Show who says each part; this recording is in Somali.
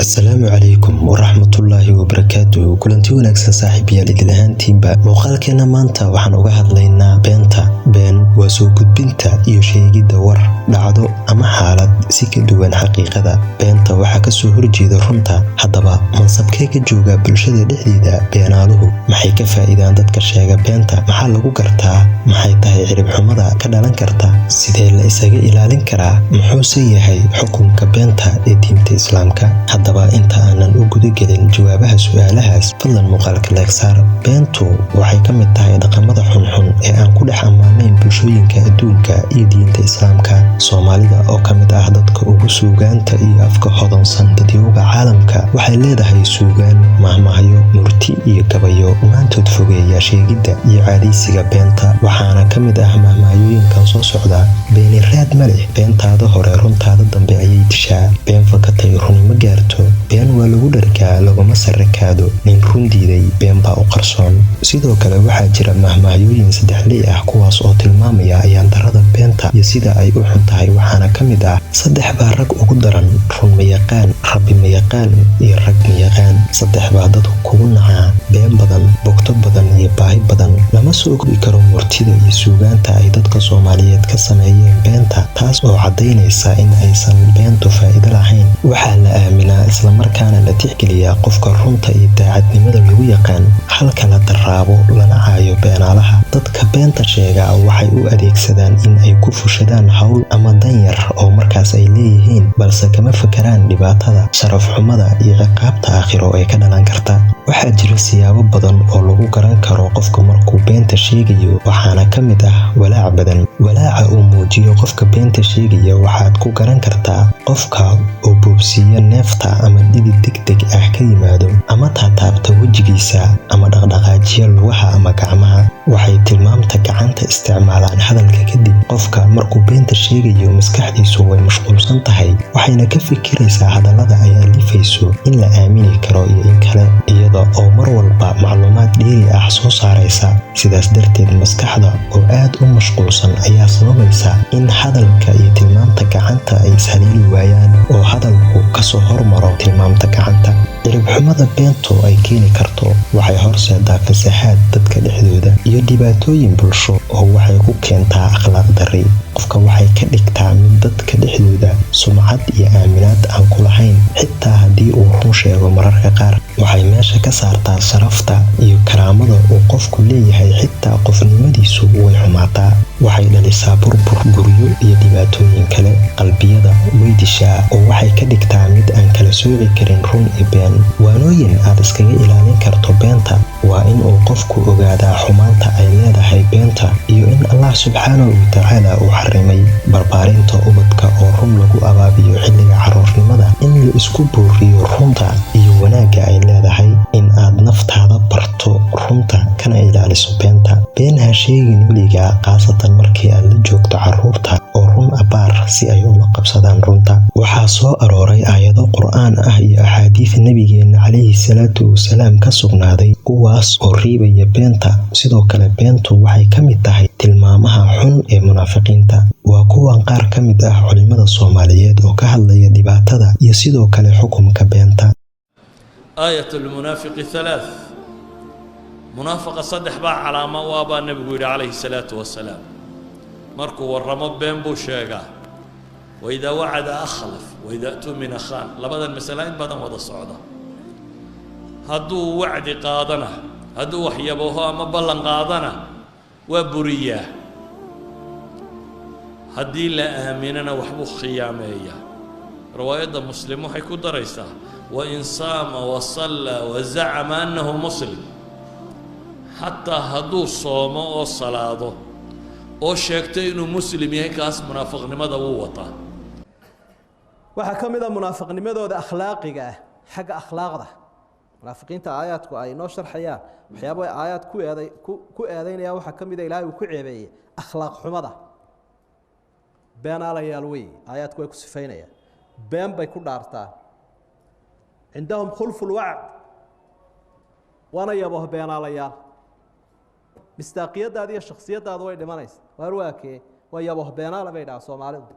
Speaker 1: السلام عليكم ورحمة الله وبركاته. كلنتي wanaagsan saaxiibayaal idil ahaantiinba muuqaalkeena maanta waxaan uga hadlaynaa beenta. Been waa soo gudbinta iyo sheegidda war, dhacdo ama xaalad si ka duwan xaqiiqada. Beenta waxa ka soo horjeeda runta. Haddaba mansabkee ka jooga bulshada dhexdeeda beenaaluhu? Maxay ka faa'iidaan dadka sheega beenta? Maxaa lagu gartaa? Maxay tahay cirib xumada ka dhalan karta? Sidee la isaga ilaalin karaa? Muxuu yahay xukunka beenta ee diinta Islaamka? haddaba inta aanan u guda gelin jawaabaha su'aalahaas fadlan muuqaalka like saar. Beentu waxay ka mid tahay dhaqamada xunxun ee aan ku dhex ammaanayn bulshooyinka adduunka iyo diinta Islaamka. Soomaalida oo ka mid ah dadka ugu suugaanta iyo afka hodansan dadyowga caalamka waxay leedahay suugaan, mahmahyo, murti iyo gabayo maantood fogeeya sheegidda iyo caadaysiga beenta. Waxaana ka mid ah mahmahyooyinkan soo socda: beeni raad ma leh, beentaada hore runtaada dambe ayay dishaa, been fakatay runi ma gaarto, been waa lagu dhargaa laguma sarrakaado, nin run diiday been baa u qarsoon. Sidoo kale waxaa jira mahmahyooyin saddexley ah kuwaas oo tilmaamaya ayaan darada beenta iyo sida ay u xun tahay. Waxaana ka mid ah: saddex baa rag ugu daran, run ma yaqaan, rabbi ma yaqaan iyo rag ma yaqaan. saddex baa dadku kugu nacaa, been badan, bogto badan iyo baahi badan. lama soo ogi karo murtida iyo suugaanta ay dadka Soomaaliyeed ka sameeyeen beenta, taas oo caddaynaysa in aysan beentu faa'iido lahayn. waxaa la aaminaa isla markaana la tixgeliyaa qofka runta iyo daacadnimada lagu yaqaan, halka la daraabo lana caayo beenaalaha. dadka beenta sheega waxay u adeegsadaan in ay ku fushadaan hawl ama dan yar oo markaas ay leeyihiin, balse kama fakaraan dhibaatada, sharaf xumada iyo ciqaabta aakhiro ee ka dhalan karta. waxaa jira siyaabo badan oo lagu garan karo qofka markuu beenta sheegayo, waxaana ka mid ah walaac badan. walaaca uu muujiyo qofka beenta sheegaya waxaad ku garan kartaa qofka oo boobsiiya neefta ama dhidid degdeg ah ka yimaado, ama taataabta wejigiisa ama dhaqdhaqaajiya lugaha ama gacmaha. waxay tilmaamta gacanta isticmaalaan hadalka kadib. qofka markuu beenta sheegayo maskaxdiisu way mashquulsan tahay, waxayna ka fikiraysaa hadallada ay alifayso in la aamini karo iyo in kale, iyada oo mar walba macluumaad dheeri ah soo saaraysa. sidaas darteed maskaxda oo aad u mashquulsan ayaa sababaysa in hadalka iyo tilmaamta gacanta ay ishaleeli waayaan, oo hadalku ka soo hormaro tilmaamta gacanta. cirib xumada beentu ay keeni karto waxay horseedaa fasahaad dadka dhexdooda iyo dhibaatooyin bulsho, oo waxay ku keentaa akhlaaq darri. qofka waxay ka dhigtaa mid dadka dhexdooda sumcad iyo aaminaad aan ku lahayn, xitaa haddii uu run sheego. mararka qaar waxay meesha ka saartaa sharafta iyo karaamada uu qofku leeyahay, xitaa qofnimadiisu way xumaataa. waxay dhalisaa burbur, guryo iyo dhibaatooyin kale. qalbiyada way dishaa oo waxay ka dhigtaa mid aan kala sooci karin run iyo been. waanooyin aad iskaga ilaalin karto beenta waa in uu qofku ogaadaa xumaanta ay leedahay beenta, iyo in Allah subxaanahu wa tacaala uu xarimay barbaarinta ubadka oo run lagu abaabiyo xilliga carruurnimada, in la isku booriyo runta iyo wanaagga ay leedahay, in aad naftaada barto runta kana ilaaliso beenta. been ha sheegin weligaa, khaasatan markii aad la joogto carruurta, oo run abaar si ay ula qabsadaan runta. waxaa soo arooray aayado qur'aan ah iyo axaadiis nabigeena calayhi salaatu wasalaam ka sugnaaday kuwaas oo riibaya beenta. sidoo kale beentu waxay ka mid tahay tilmaamaha xun ee munaafiqiinta. waa kuwan qaar ka mid ah culimada Soomaaliyeed oo ka hadlaya dhibaatada iyo sidoo kale xukunka beenta.
Speaker 2: aayatul munaafiqi thalath, munaafiqa saddex baa calaamo u ah baa nabigu yidhi calayhi salaatu wasalaam. markuu warramo been buu sheegaa, waidaa wacada akhlaf waidaa tumina khaan. labadan masale in badan wada socda. hadduu wacdi qaadana, hadduu waxyabaho ama ballan qaadana waa buriyaa, haddii la aaminana waxbuu khiyaameeyaa. riwaayadda muslim waxay ku daraysaa wain saama wasallaa wazacama annahu muslim. xataa hadduu soomo oo salaado oo sheegto inuu muslim yahay, kaas munaafiqnimada wuu wataa.
Speaker 3: waxaa ka mid ah munaafiqnimadooda akhlaaqiga ah, xagga akhlaaqda. munaafiqiinta aayaadku ay noo sharxayaan waxyaabo ay aayaad ku eedaynayaan. waxaa ka mid ah ilaahay uu ku ceebeeyey akhlaaq xumada. beenaalayaal wey, aayaadku way ku sifaynayaan. been bay ku dhaartaa. cindahum khulfu lwacd, waana yabo beenaalayaal. mistaaqiyadaada iyo shakhsiyadaada way dhimanaysa. waar waakee waa yabo beenaala bay dhahaan Soomaalidu.